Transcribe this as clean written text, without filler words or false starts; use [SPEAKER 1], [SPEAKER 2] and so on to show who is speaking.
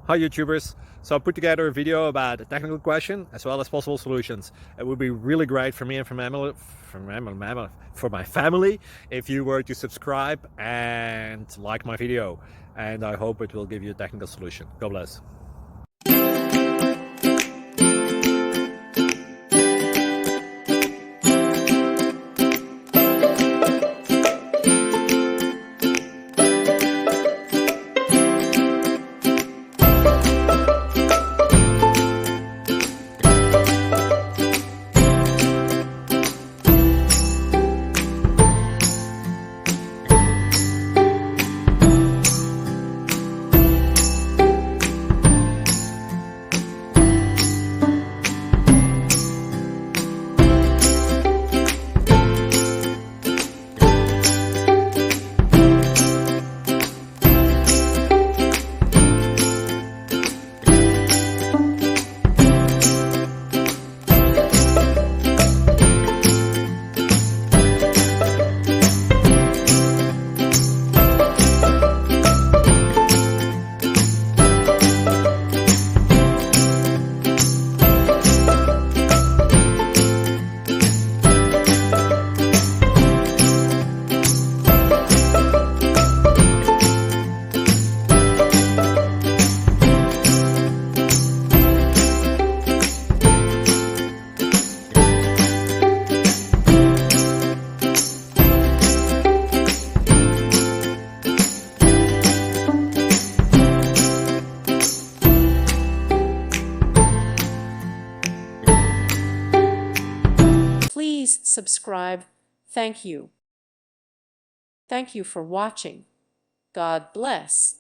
[SPEAKER 1] Hi YouTubers. So I put together a video about a technical question as well as possible solutions. It would be really great for me and for my family if you were to subscribe and like my video, and I hope it will give you a technical solution. God bless.
[SPEAKER 2] Please subscribe. Thank you. Thank you for watching. God bless.